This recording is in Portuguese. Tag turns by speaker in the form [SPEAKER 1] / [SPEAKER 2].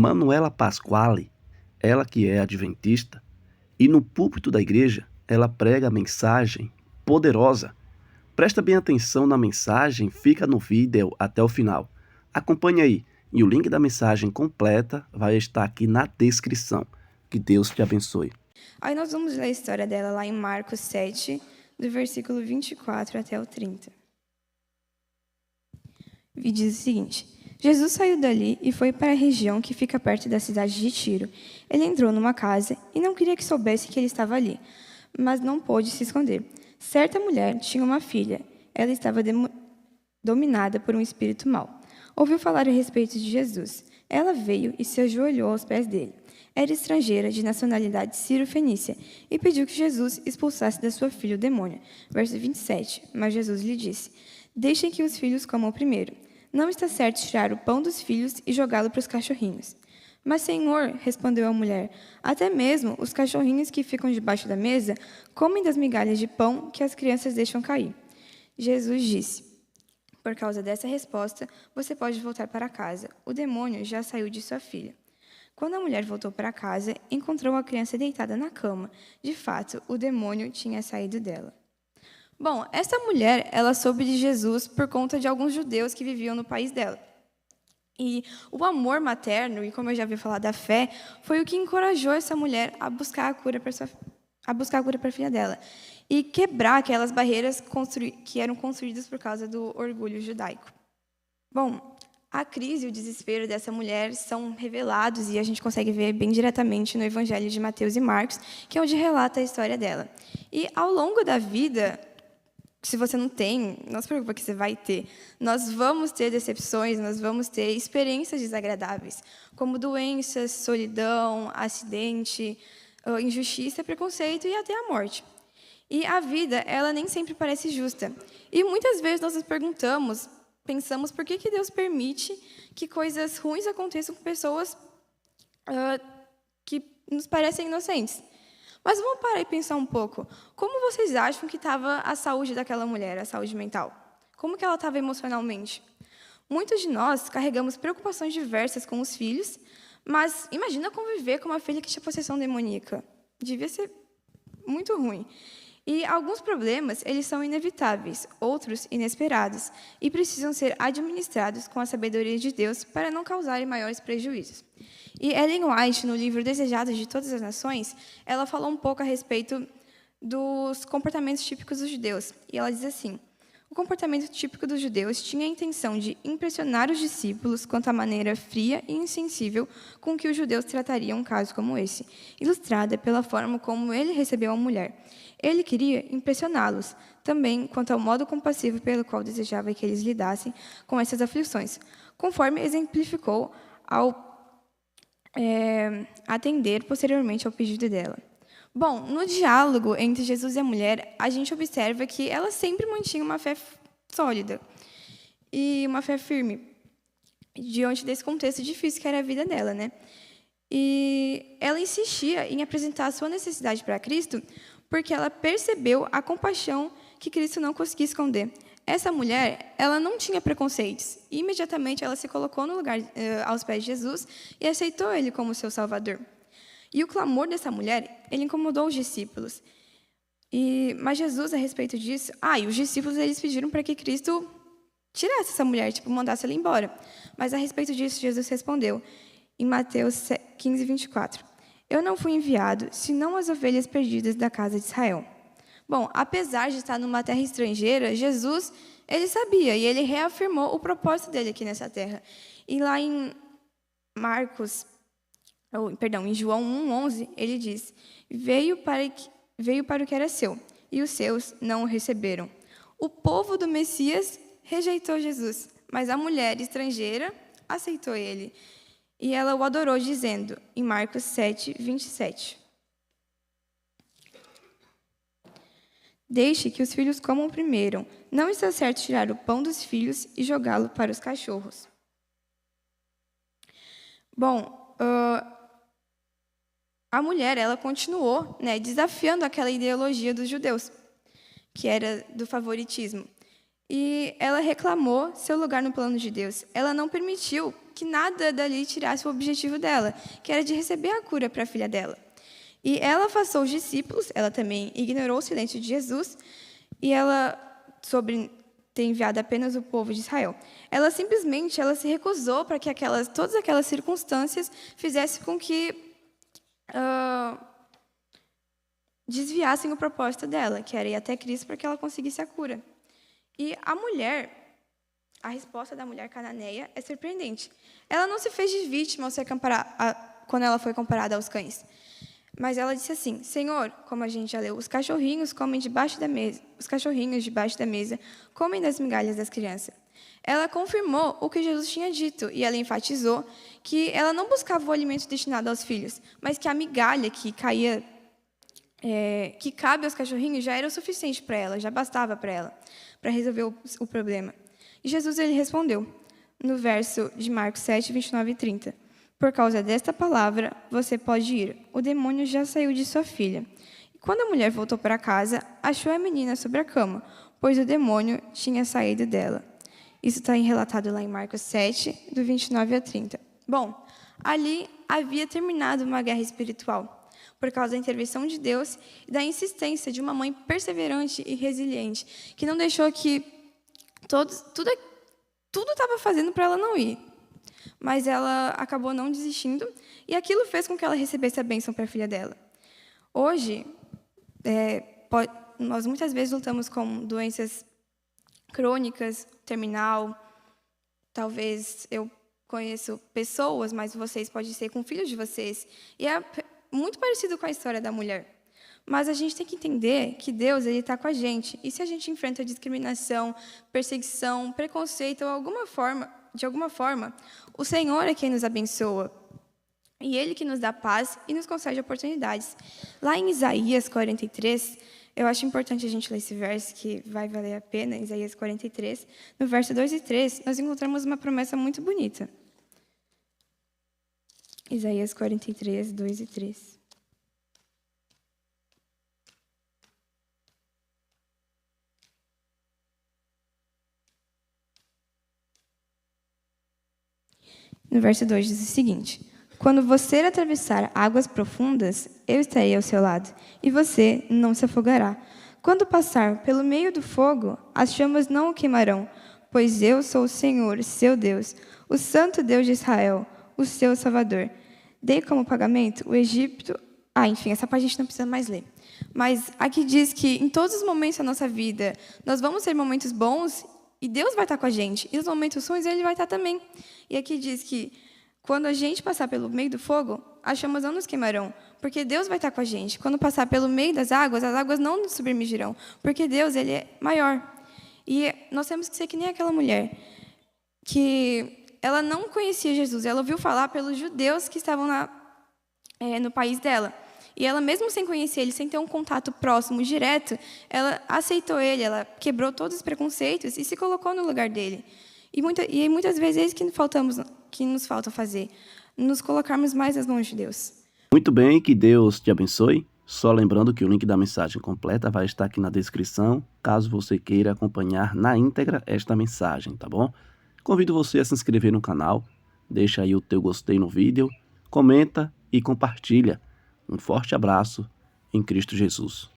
[SPEAKER 1] Manuela Pasquale, ela que é adventista, e no púlpito da igreja, ela prega a mensagem poderosa. Presta bem atenção na mensagem, fica no vídeo até o final. Acompanhe aí, e o link da mensagem completa vai estar aqui na descrição. Que Deus te abençoe.
[SPEAKER 2] Aí nós vamos ler a história dela lá em Marcos 7, do versículo 24 até o 30. E diz o seguinte: Jesus saiu dali e foi para a região que fica perto da cidade de Tiro. Ele entrou numa casa e não queria que soubesse que ele estava ali, mas não pôde se esconder. Certa mulher tinha uma filha. Ela estava dominada por um espírito mau. Ouviu falar a respeito de Jesus. Ela veio e se ajoelhou aos pés dele. Era estrangeira, de nacionalidade sírio-fenícia, e pediu que Jesus expulsasse da sua filha o demônio. Verso 27. Mas Jesus lhe disse: Deixem que os filhos comam primeiro. Não está certo tirar o pão dos filhos e jogá-lo para os cachorrinhos. Mas, Senhor, respondeu a mulher, até mesmo os cachorrinhos que ficam debaixo da mesa comem das migalhas de pão que as crianças deixam cair. Jesus disse: Por causa dessa resposta, você pode voltar para casa. O demônio já saiu de sua filha. Quando a mulher voltou para casa, encontrou a criança deitada na cama. De fato, o demônio tinha saído dela. Bom, essa mulher, ela soube de Jesus por conta de alguns judeus que viviam no país dela. E o amor materno, e como eu já havia falado, da fé, foi o que encorajou essa mulher a buscar a cura para a filha dela e quebrar aquelas barreiras que eram construídas por causa do orgulho judaico. Bom, a crise e o desespero dessa mulher são revelados e a gente consegue ver bem diretamente no Evangelho de Mateus e Marcos, que é onde relata a história dela. E ao longo da vida, se você não tem, não se preocupa que você vai ter. Nós vamos ter decepções, nós vamos ter experiências desagradáveis, como doenças, solidão, acidente, injustiça, preconceito e até a morte. E a vida, ela nem sempre parece justa. E muitas vezes nós nos pensamos por que Deus permite que coisas ruins aconteçam com pessoas que nos parecem inocentes. Mas vamos parar e pensar um pouco. Como vocês acham que estava a saúde daquela mulher, a saúde mental? Como que ela estava emocionalmente? Muitos de nós carregamos preocupações diversas com os filhos, mas imagina conviver com uma filha que tinha possessão demoníaca. Devia ser muito ruim. E alguns problemas, eles são inevitáveis, outros inesperados, e precisam ser administrados com a sabedoria de Deus para não causarem maiores prejuízos. E Ellen White, no livro Desejados de Todas as Nações, ela falou um pouco a respeito dos comportamentos típicos dos judeus. E ela diz assim: o comportamento típico dos judeus tinha a intenção de impressionar os discípulos quanto à maneira fria e insensível com que os judeus tratariam um caso como esse, ilustrada pela forma como ele recebeu a mulher. Ele queria impressioná-los, também quanto ao modo compassivo pelo qual desejava que eles lidassem com essas aflições, conforme exemplificou ao atender posteriormente ao pedido dela. Bom, no diálogo entre Jesus e a mulher, a gente observa que ela sempre mantinha uma fé sólida e uma fé firme, diante desse contexto difícil que era a vida dela, né? E ela insistia em apresentar a sua necessidade para Cristo porque ela percebeu a compaixão que Cristo não conseguia esconder. Essa mulher, ela não tinha preconceitos. Imediatamente, ela se colocou no lugar aos pés de Jesus e aceitou ele como seu Salvador. E o clamor dessa mulher, ele incomodou os discípulos. Mas Jesus, a respeito disso, e os discípulos eles pediram para que Cristo tirasse essa mulher, mandasse ela embora. Mas a respeito disso, Jesus respondeu, em Mateus 15, 24, eu não fui enviado, senão as ovelhas perdidas da casa de Israel. Bom, apesar de estar numa terra estrangeira, Jesus, ele sabia e ele reafirmou o propósito dele aqui nessa terra. E lá em em João 1:11, ele diz: veio para o que era seu, e os seus não o receberam. O povo do Messias rejeitou Jesus, mas a mulher estrangeira aceitou ele. E ela o adorou, dizendo, em Marcos 7, 27. Deixe que os filhos comam primeiro. Não está certo tirar o pão dos filhos e jogá-lo para os cachorros. Bom, a mulher, ela continuou, desafiando aquela ideologia dos judeus, que era do favoritismo. e ela reclamou seu lugar no plano de Deus. Ela não permitiu que nada dali tirasse o objetivo dela, que era de receber a cura para a filha dela. E ela afastou os discípulos, ela também ignorou o silêncio de Jesus, e ela, sobre ter enviado apenas o povo de Israel, ela simplesmente se recusou para que todas aquelas circunstâncias fizessem com que desviassem o propósito dela, que era ir até Cristo para que ela conseguisse a cura. E a resposta da mulher cananeia é surpreendente. Ela não se fez de vítima quando ela foi comparada aos cães. Mas ela disse assim: Senhor, como a gente já leu, os cachorrinhos comem debaixo da mesa. Os cachorrinhos debaixo da mesa comem das migalhas das crianças. Ela confirmou o que Jesus tinha dito e ela enfatizou que ela não buscava o alimento destinado aos filhos, mas que a migalha que caía, que cabe aos cachorrinhos, já era o suficiente para ela, já bastava para ela, para resolver o problema. E Jesus ele respondeu, no verso de Marcos 7, 29 e 30. Por causa desta palavra, você pode ir. O demônio já saiu de sua filha. E quando a mulher voltou para casa, achou a menina sobre a cama, pois o demônio tinha saído dela. Isso está relatado lá em Marcos 7, do 29 a 30. Bom, ali havia terminado uma guerra espiritual, por causa da intervenção de Deus e da insistência de uma mãe perseverante e resiliente, que não deixou que tudo estava fazendo para ela não ir. Mas ela acabou não desistindo, e aquilo fez com que ela recebesse a bênção para a filha dela. Hoje, nós muitas vezes lutamos com doenças crônicas, terminal. Talvez eu conheço pessoas, mas vocês podem ser com filhos de vocês. E é muito parecido com a história da mulher. Mas a gente tem que entender que Deus está com a gente. E se a gente enfrenta discriminação, perseguição, preconceito, de alguma forma, o Senhor é quem nos abençoa. E Ele que nos dá paz e nos concede oportunidades. Lá em Isaías 43, eu acho importante a gente ler esse verso, que vai valer a pena, Isaías 43. No verso 2 e 3, nós encontramos uma promessa muito bonita. Isaías 43, 2 e 3. No verso 2 diz o seguinte: Quando você atravessar águas profundas, eu estarei ao seu lado, e você não se afogará. Quando passar pelo meio do fogo, as chamas não o queimarão, pois eu sou o Senhor, seu Deus, o Santo Deus de Israel, o seu Salvador. Dei como pagamento o Egito... enfim, essa parte a gente não precisa mais ler. Mas aqui diz que em todos os momentos da nossa vida, nós vamos ter momentos bons e Deus vai estar com a gente. E nos momentos ruins, Ele vai estar também. E aqui diz que quando a gente passar pelo meio do fogo, as chamas não nos queimarão, porque Deus vai estar com a gente. Quando passar pelo meio das águas, as águas não nos submergirão, porque Deus Ele é maior. E nós temos que ser que nem aquela mulher, que ela não conhecia Jesus. Ela ouviu falar pelos judeus que estavam no país dela. E ela, mesmo sem conhecer ele, sem ter um contato próximo, direto, ela aceitou ele, ela quebrou todos os preconceitos e se colocou no lugar dele. E muitas vezes é isso que nos falta fazer, nos colocarmos mais nas mãos de Deus.
[SPEAKER 1] Muito bem, que Deus te abençoe. Só lembrando que o link da mensagem completa vai estar aqui na descrição, caso você queira acompanhar na íntegra esta mensagem, tá bom? Convido você a se inscrever no canal, deixa aí o teu gostei no vídeo, comenta e compartilha. Um forte abraço em Cristo Jesus.